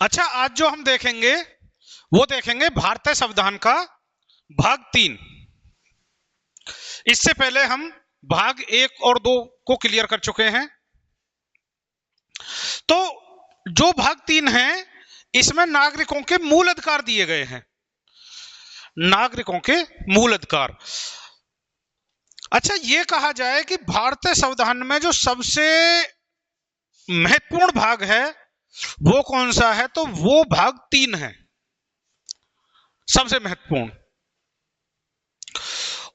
अच्छा, आज जो हम देखेंगे वो देखेंगे भारतीय संविधान का भाग 3। इससे पहले हम भाग 1 और 2 को क्लियर कर चुके हैं। तो जो भाग 3 है इसमें नागरिकों के मूल अधिकार दिए गए हैं। नागरिकों के मूल अधिकार। अच्छा, ये कहा जाए कि भारतीय संविधान में जो सबसे महत्वपूर्ण भाग है वो कौन सा है, तो वो भाग 3 है, सबसे महत्वपूर्ण।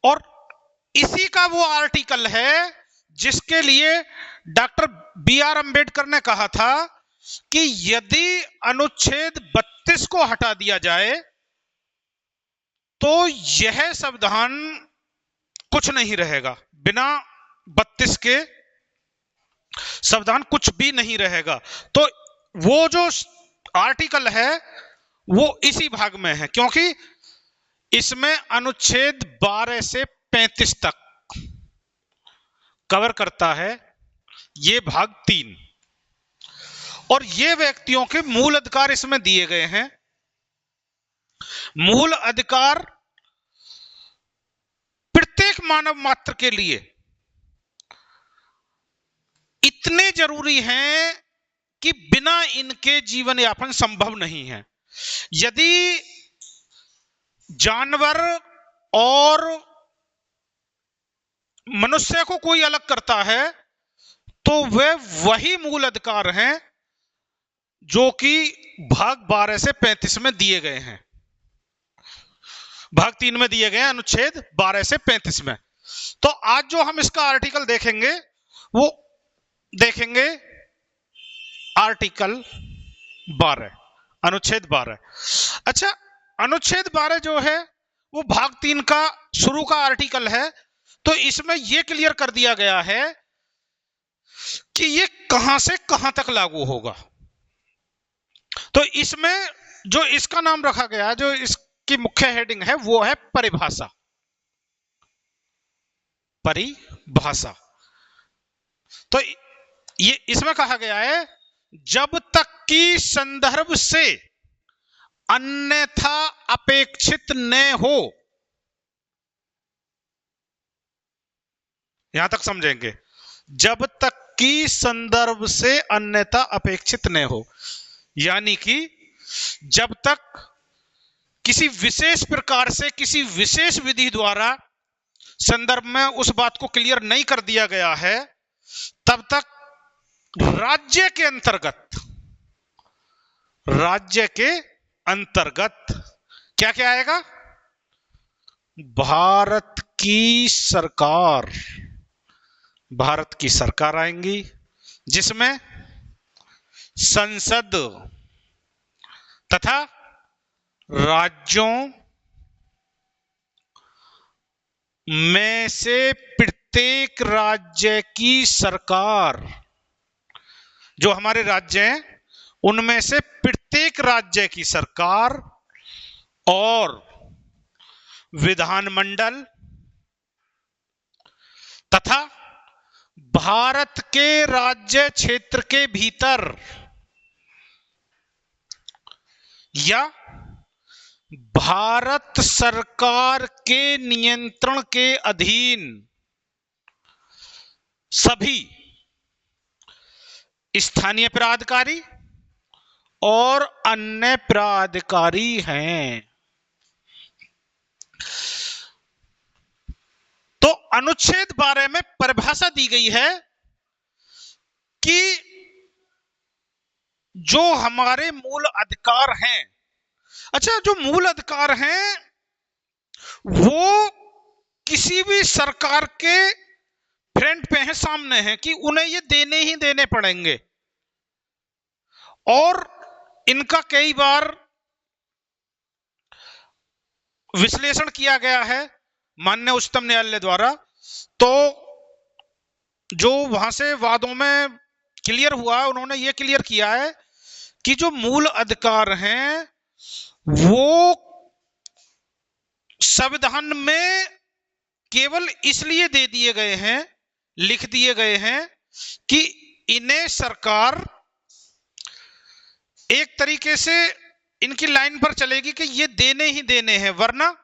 और इसी का वो आर्टिकल है जिसके लिए डॉक्टर बी.आर. अम्बेडकर ने कहा था कि यदि अनुच्छेद 32 को हटा दिया जाए तो यह संविधान कुछ नहीं रहेगा। बिना 32 के संविधान कुछ भी नहीं रहेगा। तो वो जो आर्टिकल है वो इसी भाग में है, क्योंकि इसमें अनुच्छेद 12 से 35 तक कवर करता है ये भाग 3। और ये व्यक्तियों के मूल अधिकार इसमें दिए गए हैं। मूल अधिकार प्रत्येक मानव मात्र के लिए इतने जरूरी हैं कि बिना इनके जीवन यापन संभव नहीं है। यदि जानवर और मनुष्य को कोई अलग करता है तो वे वही मूल अधिकार हैं जो कि भाग 12 से 35 में दिए गए हैं, भाग 3 में दिए गए हैं, अनुच्छेद 12 से 35 में। तो आज जो हम इसका आर्टिकल देखेंगे वो देखेंगे आर्टिकल 12, अनुच्छेद 12। अच्छा, अनुच्छेद 12 जो है वो भाग 3 का शुरू का आर्टिकल है। तो इसमें यह क्लियर कर दिया गया है कि ये कहां से कहां तक लागू होगा। तो इसमें जो इसका नाम रखा गया, जो इसकी मुख्य हेडिंग है वो है परिभाषा। परिभाषा। तो ये इसमें कहा गया है जब तक कि संदर्भ से अन्यथा अपेक्षित न हो, यहां तक समझेंगे, जब तक कि संदर्भ से अन्यथा अपेक्षित न हो, यानी कि जब तक किसी विशेष प्रकार से किसी विशेष विधि द्वारा संदर्भ में उस बात को क्लियर नहीं कर दिया गया है, तब तक राज्य के अंतर्गत क्या क्या आएगा? भारत की सरकार आएंगी, जिसमें संसद तथा राज्यों में से प्रत्येक राज्य की सरकार, जो हमारे राज्य हैं उनमें से प्रत्येक राज्य की सरकार और विधानमंडल तथा भारत के राज्य क्षेत्र के भीतर या भारत सरकार के नियंत्रण के अधीन सभी स्थानीय प्राधिकारी और अन्य प्राधिकारी हैं। तो अनुच्छेद 12 में परिभाषा दी गई है कि जो हमारे मूल अधिकार हैं, अच्छा, जो मूल अधिकार हैं वो किसी भी सरकार के फ्रंट पे हैं, सामने हैं, कि उन्हें ये देने ही देने पड़ेंगे। और इनका कई बार विश्लेषण किया गया है माननीय उच्चतम न्यायालय द्वारा। तो जो वहां से वादों में क्लियर हुआ, उन्होंने ये क्लियर किया है कि जो मूल अधिकार हैं वो संविधान में केवल इसलिए दे दिए गए हैं, लिख दिए गए हैं कि इन्हें सरकार एक तरीके से इनकी लाइन पर चलेगी कि ये देने ही देने हैं, वरना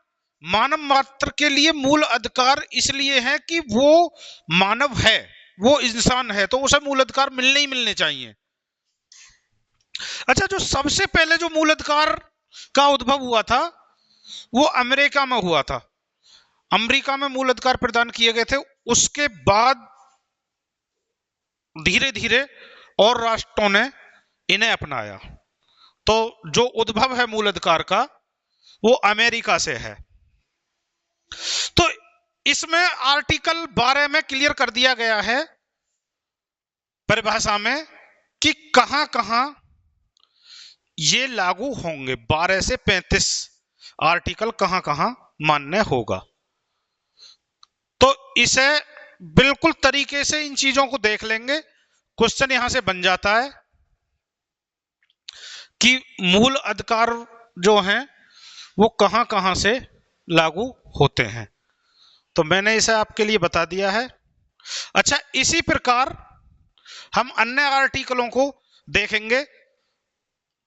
मानव मात्र के लिए मूल अधिकार इसलिए है कि वो मानव है, वो इंसान है, तो उसे मूल अधिकार मिलने ही मिलने चाहिए। अच्छा, जो सबसे पहले जो मूल अधिकार का उद्भव हुआ था वो अमेरिका में हुआ था। अमेरिका में मूल अधिकार प्रदान किए गए थे, उसके बाद धीरे धीरे और राष्ट्रों ने इन्हें अपनाया। तो जो उद्भव है मूल अधिकार का वो अमेरिका से है। तो इसमें आर्टिकल 12 में क्लियर कर दिया गया है परिभाषा में कि कहां कहां ये लागू होंगे। 12 से 35 आर्टिकल कहां कहां मान्य होगा। तो इसे बिल्कुल तरीके से इन चीजों को देख लेंगे। क्वेश्चन यहां से बन जाता है कि मूल अधिकार जो हैं वो कहां कहां से लागू होते हैं। तो मैंने इसे आपके लिए बता दिया है। अच्छा, इसी प्रकार हम अन्य आर्टिकलों को देखेंगे।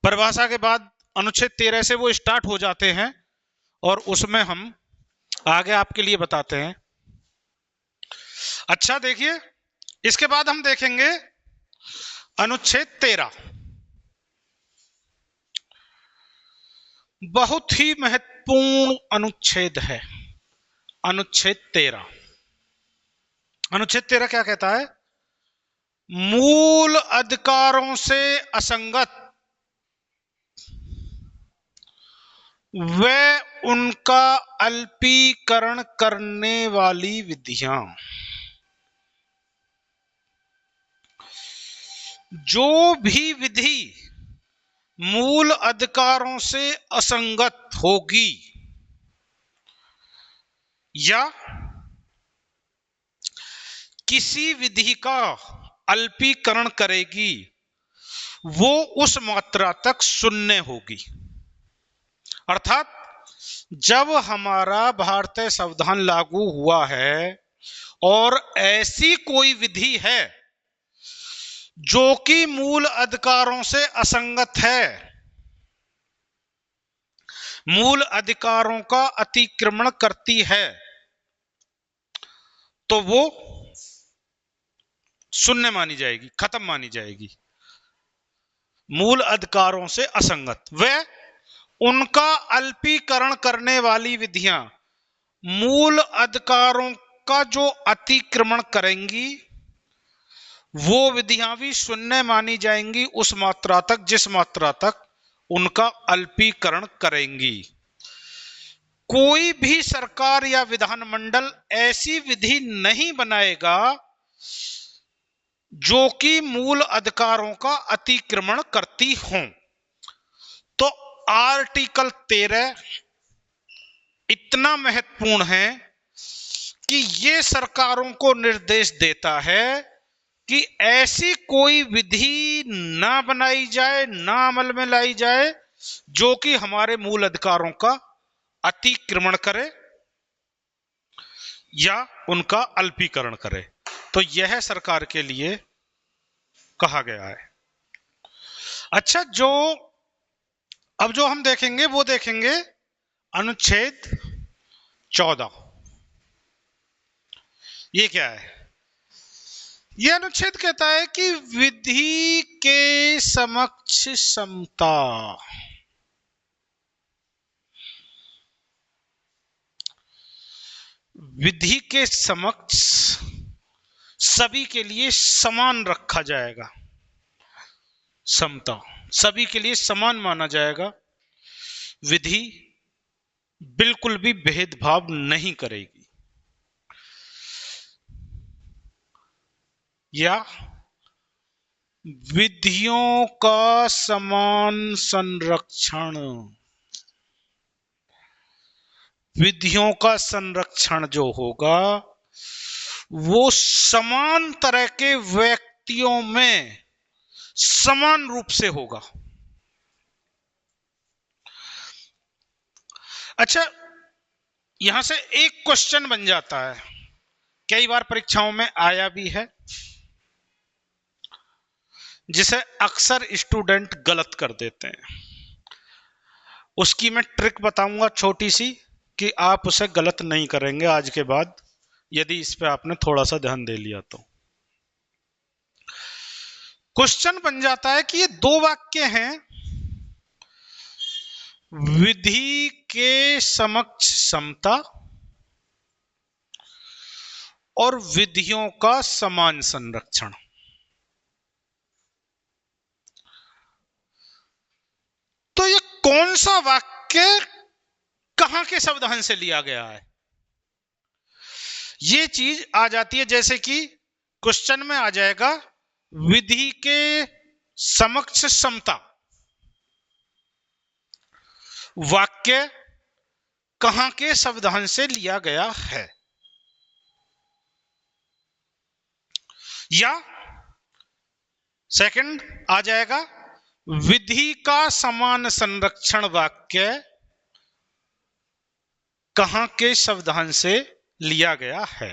परिभाषा के बाद अनुच्छेद 13 से वो स्टार्ट हो जाते हैं और उसमें हम आगे आपके लिए बताते हैं। अच्छा देखिए, इसके बाद हम देखेंगे अनुच्छेद 13। बहुत ही महत्वपूर्ण अनुच्छेद है अनुच्छेद 13। अनुच्छेद 13 क्या कहता है? मूल अधिकारों से असंगत व उनका अल्पीकरण करने वाली विधियां, जो भी विधि मूल अधिकारों से असंगत होगी या किसी विधि का अल्पीकरण करेगी, वो उस मात्रा तक शून्य होगी। अर्थात जब हमारा भारतीय संविधान लागू हुआ है और ऐसी कोई विधि है जो कि मूल अधिकारों से असंगत है, मूल अधिकारों का अतिक्रमण करती है, तो वो शून्य मानी जाएगी, खत्म मानी जाएगी। मूल अधिकारों से असंगत व उनका अल्पीकरण करने वाली विधियां मूल अधिकारों का जो अतिक्रमण करेंगी वो विधियां भी शून्य मानी जाएंगी उस मात्रा तक जिस मात्रा तक उनका अल्पीकरण करेंगी। कोई भी सरकार या विधानमंडल ऐसी विधि नहीं बनाएगा जो कि मूल अधिकारों का अतिक्रमण करती हो। तो आर्टिकल 13 इतना महत्वपूर्ण है कि ये सरकारों को निर्देश देता है कि ऐसी कोई विधि ना बनाई जाए, ना अमल में लाई जाए जो कि हमारे मूल अधिकारों का अतिक्रमण करे या उनका अल्पीकरण करे। तो यह सरकार के लिए कहा गया है। अच्छा, अब जो हम देखेंगे वो देखेंगे अनुच्छेद 14। ये क्या है? ये अनुच्छेद कहता है कि विधि के समक्ष समता। विधि के समक्ष सभी के लिए समान रखा जाएगा। समता, सभी के लिए समान माना जाएगा। विधि बिल्कुल भी भेदभाव नहीं करेगी या विधियों का समान संरक्षण। विधियों का संरक्षण जो होगा वो समान तरह के व्यक्तियों में समान रूप से होगा। अच्छा, यहां से एक क्वेश्चन बन जाता है, कई बार परीक्षाओं में आया भी है जिसे अक्सर स्टूडेंट गलत कर देते हैं। उसकी मैं ट्रिक बताऊंगा छोटी सी, कि आप उसे गलत नहीं करेंगे आज के बाद, यदि इस पे आपने थोड़ा सा ध्यान दे लिया तो। क्वेश्चन बन जाता है कि ये दो वाक्य हैं, विधि के समक्ष समता और विधियों का समान संरक्षण। तो ये कौन सा वाक्य कहां के शब्दांश से लिया गया है, ये चीज आ जाती है। जैसे कि क्वेश्चन में आ जाएगा विधि के समक्ष समता, वाक्य कहां के शब्दांश से लिया गया है, या सेकंड आ जाएगा विधि का समान संरक्षण वाक्य कहां के शब्दांश से लिया गया है।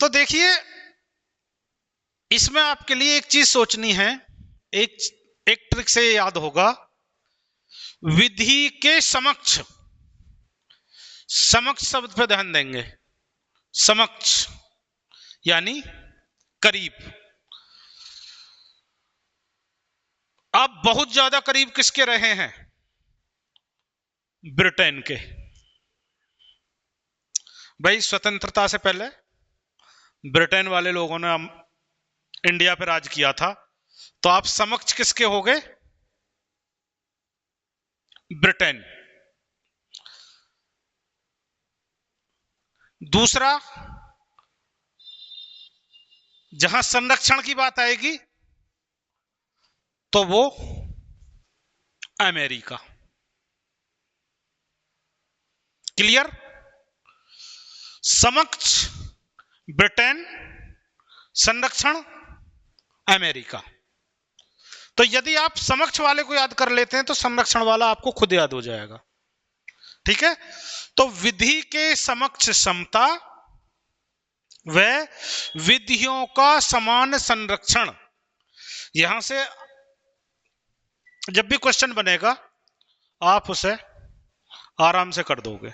तो देखिए, इसमें आपके लिए एक चीज सोचनी है, एक ट्रिक से याद होगा, विधि के समक्ष, समक्ष शब्द पे ध्यान देंगे। समक्ष यानी करीब। आप बहुत ज्यादा करीब किसके रहे हैं, ब्रिटेन के। भाई स्वतंत्रता से पहले ब्रिटेन वाले लोगों ने इंडिया पर राज किया था, तो आप समक्ष किसके हो गए, ब्रिटेन। दूसरा, जहां संरक्षण की बात आएगी तो वो अमेरिका। क्लियर? समक्ष ब्रिटेन, संरक्षण अमेरिका। तो यदि आप समक्ष वाले को याद कर लेते हैं तो संरक्षण वाला आपको खुद याद हो जाएगा। ठीक है? तो विधि के समक्ष समता व विधियों का समान संरक्षण, यहां से जब भी क्वेश्चन बनेगा आप उसे आराम से कर दोगे।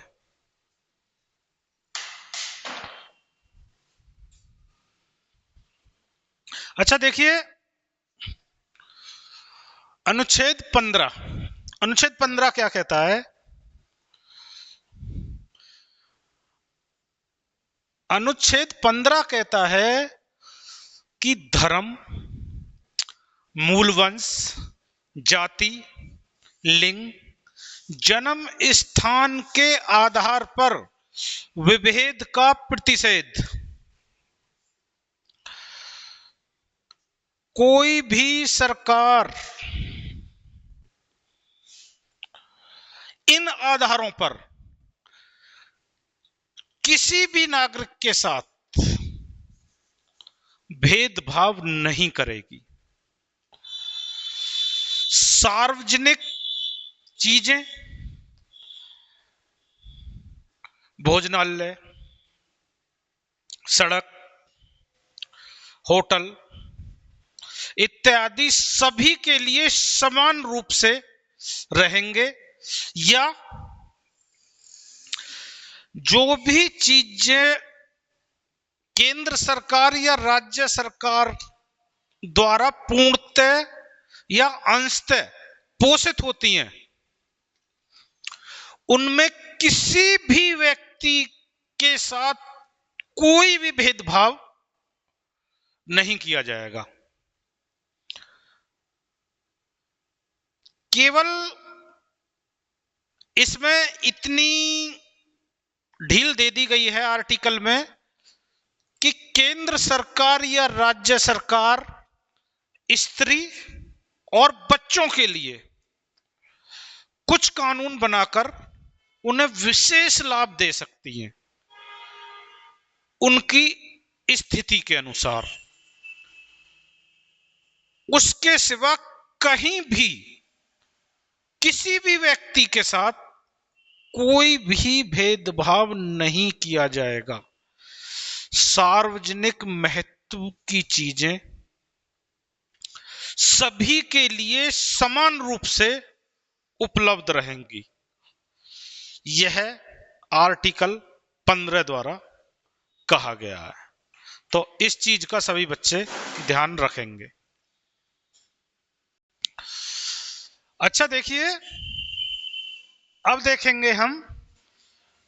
अच्छा देखिए, अनुच्छेद 15, अनुच्छेद 15 क्या कहता है? अनुच्छेद 15 कहता है कि धर्म, मूलवंश, जाति, लिंग, जन्म स्थान के आधार पर विभेद का प्रतिषेध। कोई भी सरकार इन आधारों पर किसी भी नागरिक के साथ भेदभाव नहीं करेगी। सार्वजनिक चीजें, भोजनालय, सड़क, होटल इत्यादि सभी के लिए समान रूप से रहेंगे, या जो भी चीजें केंद्र सरकार या राज्य सरकार द्वारा पूर्णतः या अंशतः पोषित होती हैं, उनमें किसी भी व्यक्ति के साथ कोई भी भेदभाव नहीं किया जाएगा। केवल इसमें इतनी ढील दे दी गई है आर्टिकल में कि केंद्र सरकार या राज्य सरकार स्त्री और बच्चों के लिए कुछ कानून बनाकर उन्हें विशेष लाभ दे सकती हैं उनकी स्थिति के अनुसार। उसके सिवा कहीं भी किसी भी व्यक्ति के साथ कोई भी भेदभाव नहीं किया जाएगा। सार्वजनिक महत्व महत्व की चीजें सभी के लिए समान रूप से उपलब्ध रहेंगी। यह आर्टिकल 15 द्वारा कहा गया है। तो इस चीज का सभी बच्चे ध्यान रखेंगे। अच्छा देखिए, अब देखेंगे हम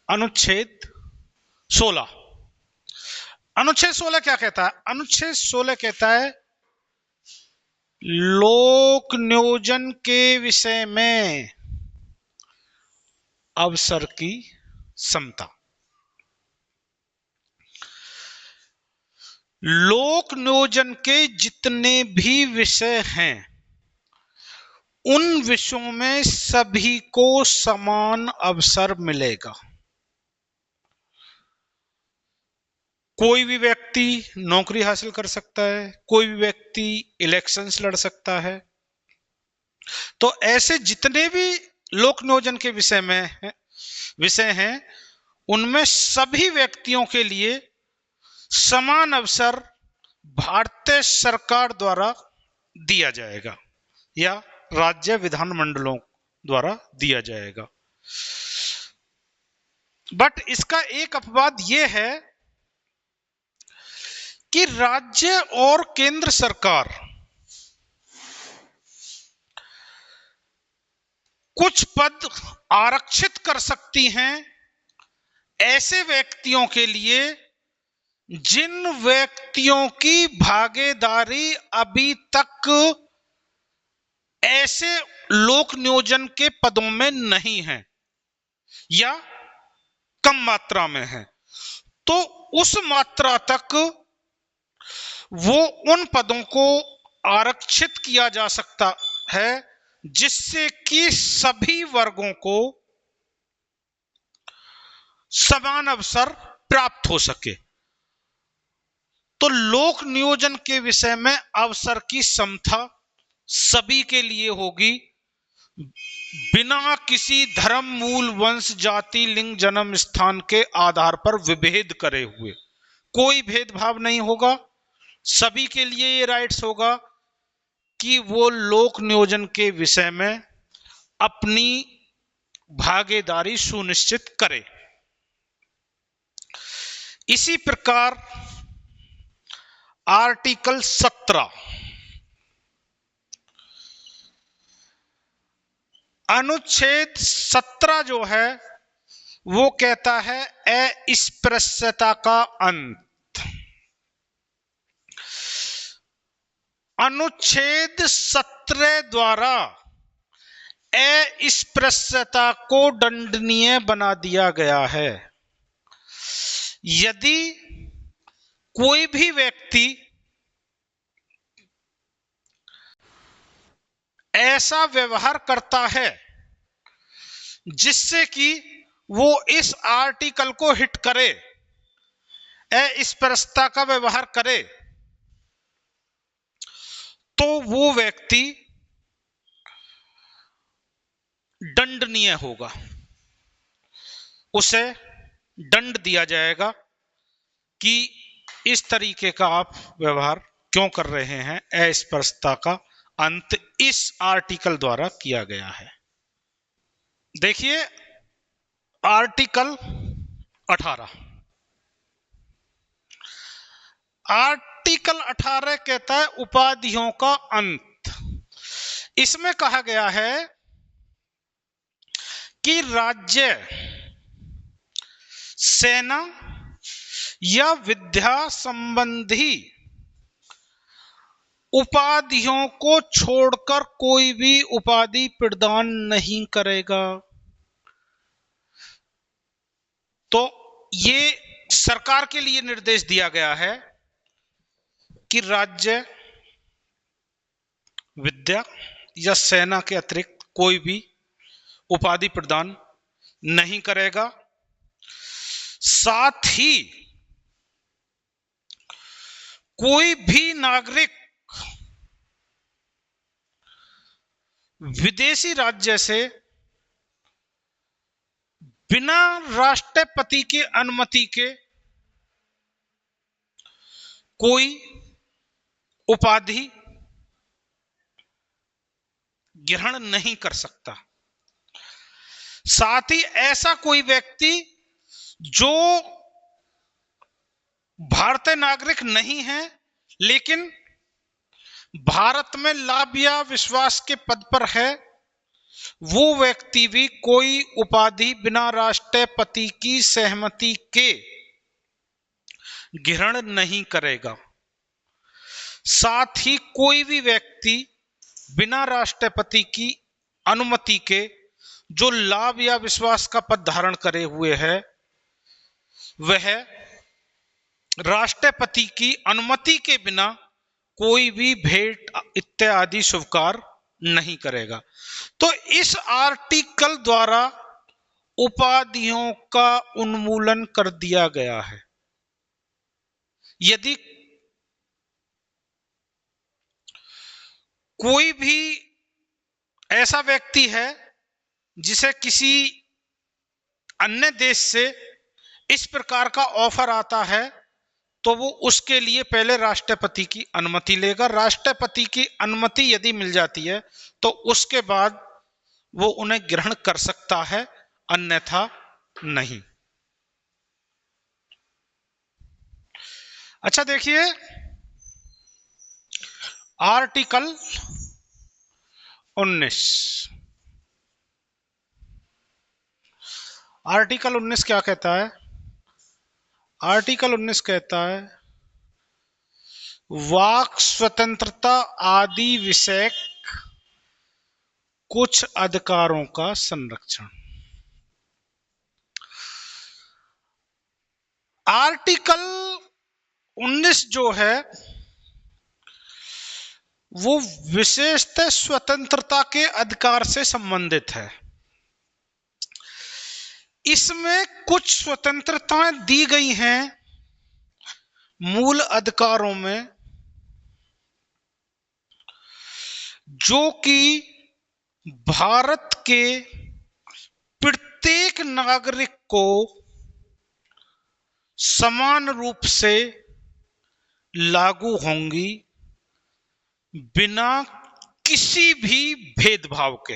अनुच्छेद 16। अनुच्छेद 16 क्या कहता है? अनुच्छेद 16 कहता है लोक नियोजन के विषय में अवसर की समता। लोक नियोजन के जितने भी विषय हैं उन विषयों में सभी को समान अवसर मिलेगा। कोई भी व्यक्ति नौकरी हासिल कर सकता है, कोई भी व्यक्ति इलेक्शंस लड़ सकता है। तो ऐसे जितने भी लोक नियोजन के विषय हैं उनमें सभी व्यक्तियों के लिए समान अवसर भारतीय सरकार द्वारा दिया जाएगा या राज्य विधानमंडलों द्वारा दिया जाएगा। बट इसका एक अपवाद यह है कि राज्य और केंद्र सरकार कुछ पद आरक्षित कर सकती हैं ऐसे व्यक्तियों के लिए जिन व्यक्तियों की भागीदारी अभी तक ऐसे लोक नियोजन के पदों में नहीं है या कम मात्रा में है। तो उस मात्रा तक वो उन पदों को आरक्षित किया जा सकता है जिससे कि सभी वर्गों को समान अवसर प्राप्त हो सके। तो लोक नियोजन के विषय में अवसर की समता सभी के लिए होगी, बिना किसी धर्म, मूल, वंश, जाति, लिंग, जन्म स्थान के आधार पर विभेद करे हुए। कोई भेदभाव नहीं होगा, सभी के लिए ये राइट्स होगा कि वो लोक नियोजन के विषय में अपनी भागीदारी सुनिश्चित करे। इसी प्रकार आर्टिकल 17 अनुच्छेद 17 जो है वो कहता है अस्पृश्यता का अंत। अनुच्छेद 17 द्वारा अस्पृश्यता को दंडनीय बना दिया गया है। यदि कोई भी व्यक्ति ऐसा व्यवहार करता है जिससे कि वो इस आर्टिकल को हिट करे, अस्पृश्यता का व्यवहार करे, तो वो व्यक्ति दंडनीय होगा, उसे दंड दिया जाएगा कि इस तरीके का आप व्यवहार क्यों कर रहे हैं। अस्पृश्यता का अंत इस आर्टिकल द्वारा किया गया है। देखिए आर्टिकल 18। आर्टिकल 18 कहता है उपाधियों का अंत। इसमें कहा गया है कि राज्य, सेना या विद्या संबंधी उपाधियों को छोड़कर कोई भी उपाधि प्रदान नहीं करेगा। तो ये सरकार के लिए निर्देश दिया गया है कि राज्य, विद्या या सेना के अतिरिक्त कोई भी उपाधि प्रदान नहीं करेगा। साथ ही कोई भी नागरिक विदेशी राज्य से बिना राष्ट्रपति की अनुमति के कोई उपाधि ग्रहण नहीं कर सकता। साथ ही ऐसा कोई व्यक्ति जो भारतीय नागरिक नहीं है लेकिन भारत में लाभ या विश्वास के पद पर है, वो व्यक्ति भी कोई उपाधि बिना राष्ट्रपति की सहमति के ग्रहण नहीं करेगा। साथ ही कोई भी व्यक्ति बिना राष्ट्रपति की अनुमति के जो लाभ या विश्वास का पद धारण करे हुए है, वह राष्ट्रपति की अनुमति के बिना कोई भी भेंट इत्यादि शुभ कार्य नहीं करेगा। तो इस आर्टिकल द्वारा उपाधियों का उन्मूलन कर दिया गया है। यदि कोई भी ऐसा व्यक्ति है जिसे किसी अन्य देश से इस प्रकार का ऑफर आता है, तो वो उसके लिए पहले राष्ट्रपति की अनुमति लेगा। राष्ट्रपति की अनुमति यदि मिल जाती है तो उसके बाद वो उन्हें ग्रहण कर सकता है, अन्यथा नहीं। अच्छा देखिए, आर्टिकल 19। आर्टिकल 19 क्या कहता है? आर्टिकल 19 कहता है वाक स्वतंत्रता आदि विषयक कुछ अधिकारों का संरक्षण। आर्टिकल 19 जो है वो विशेषतः स्वतंत्रता के अधिकार से संबंधित है। इसमें कुछ स्वतंत्रताएं दी गई हैं मूल अधिकारों में, जो कि भारत के प्रत्येक नागरिक को समान रूप से लागू होंगी, बिना किसी भी भेदभाव के,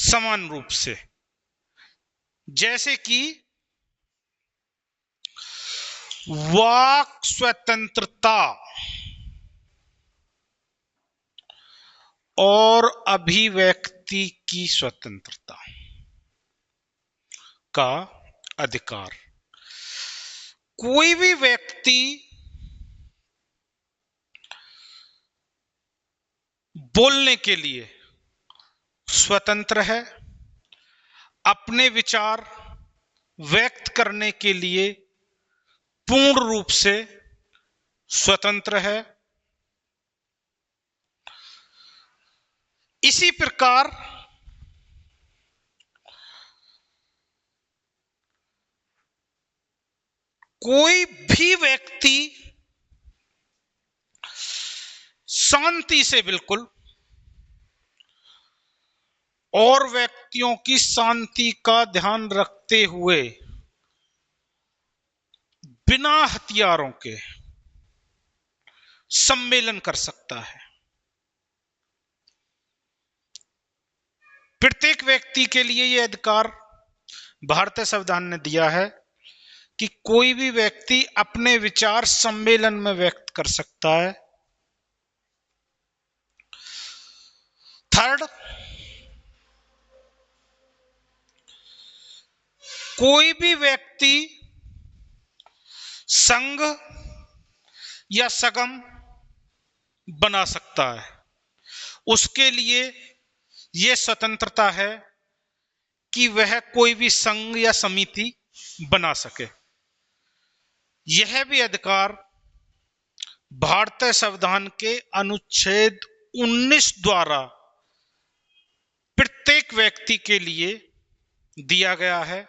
समान रूप से। जैसे कि वाक स्वतंत्रता और अभिव्यक्ति की स्वतंत्रता का अधिकार। कोई भी व्यक्ति बोलने के लिए स्वतंत्र है, अपने विचार व्यक्त करने के लिए पूर्ण रूप से स्वतंत्र है। इसी प्रकार कोई भी व्यक्ति शांति से बिल्कुल और व्यक्तियों की शांति का ध्यान रखते हुए बिना हथियारों के सम्मेलन कर सकता है। प्रत्येक व्यक्ति के लिए यह अधिकार भारतीय संविधान ने दिया है कि कोई भी व्यक्ति अपने विचार सम्मेलन में व्यक्त कर सकता है। थर्ड, कोई भी व्यक्ति संघ या सगम बना सकता है। उसके लिए यह स्वतंत्रता है कि वह कोई भी संघ या समिति बना सके। यह भी अधिकार भारतीय संविधान के अनुच्छेद 19 द्वारा प्रत्येक व्यक्ति के लिए दिया गया है।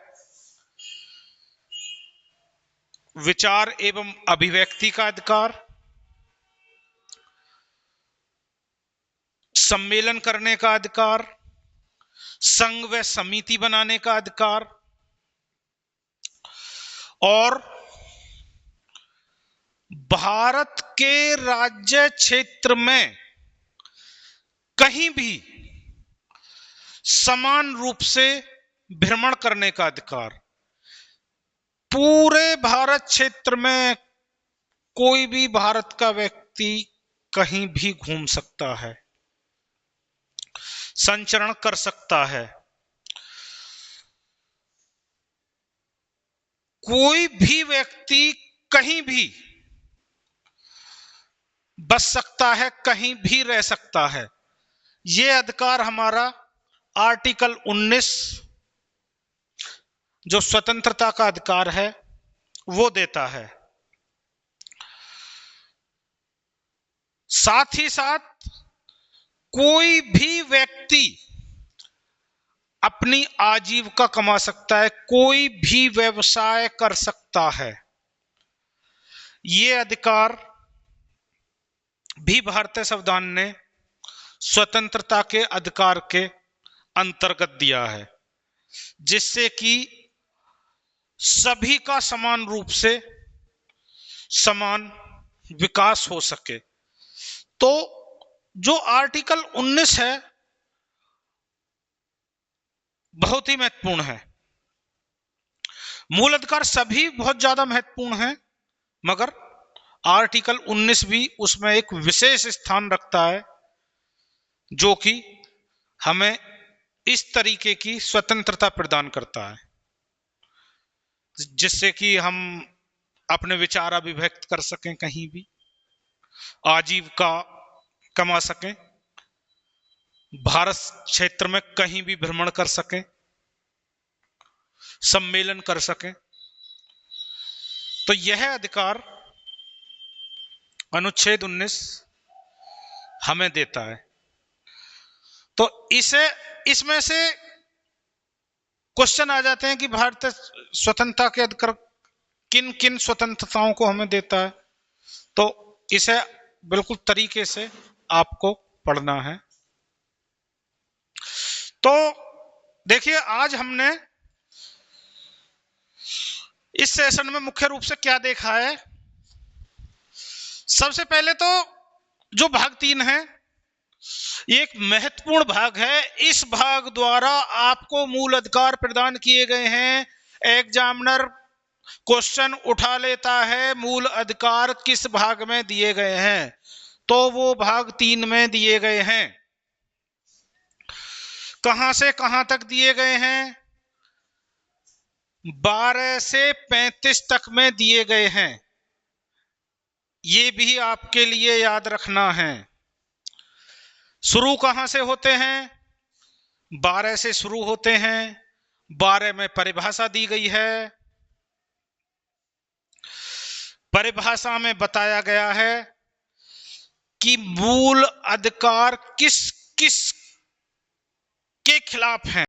विचार एवं अभिव्यक्ति का अधिकार, सम्मेलन करने का अधिकार, संघ व समिति बनाने का अधिकार और भारत के राज्य क्षेत्र में कहीं भी समान रूप से भ्रमण करने का अधिकार। पूरे भारत क्षेत्र में कोई भी भारत का व्यक्ति कहीं भी घूम सकता है, संचरण कर सकता है। कोई भी व्यक्ति कहीं भी बस सकता है, कहीं भी रह सकता है। यह अधिकार हमारा आर्टिकल 19 जो स्वतंत्रता का अधिकार है वो देता है। साथ ही साथ कोई भी व्यक्ति अपनी आजीविका कमा सकता है, कोई भी व्यवसाय कर सकता है। ये अधिकार भी भारतीय संविधान ने स्वतंत्रता के अधिकार के अंतर्गत दिया है, जिससे कि सभी का समान रूप से समान विकास हो सके। तो जो आर्टिकल 19 है बहुत ही महत्वपूर्ण है। मूल अधिकार सभी बहुत ज्यादा महत्वपूर्ण है, मगर आर्टिकल 19 भी उसमें एक विशेष स्थान रखता है, जो कि हमें इस तरीके की स्वतंत्रता प्रदान करता है, जिससे कि हम अपने विचार अभिव्यक्त कर सकें, कहीं भी आजीविका कमा सकें, भारत क्षेत्र में कहीं भी भ्रमण कर सकें, सम्मेलन कर सकें। तो यह अधिकार अनुच्छेद 19 हमें देता है। तो इसमें से क्वेश्चन आ जाते हैं कि भारतीय स्वतंत्रता के अधिकार किन किन स्वतंत्रताओं को हमें देता है। तो इसे बिल्कुल तरीके से आपको पढ़ना है। तो देखिए, आज हमने इस सेशन में मुख्य रूप से क्या देखा है। सबसे पहले तो जो भाग 3 है, एक महत्वपूर्ण भाग है। इस भाग द्वारा आपको मूल अधिकार प्रदान किए गए हैं। एग्जामिनर क्वेश्चन उठा लेता है, मूल अधिकार किस भाग में दिए गए हैं, तो वो भाग 3 में दिए गए हैं। कहां से कहां तक दिए गए हैं? 12 से 35 तक में दिए गए हैं। ये भी आपके लिए याद रखना है। शुरू कहां से होते हैं? 12 से शुरू होते हैं। 12 में परिभाषा दी गई है। परिभाषा में बताया गया है कि मूल अधिकार किस किस के खिलाफ हैं।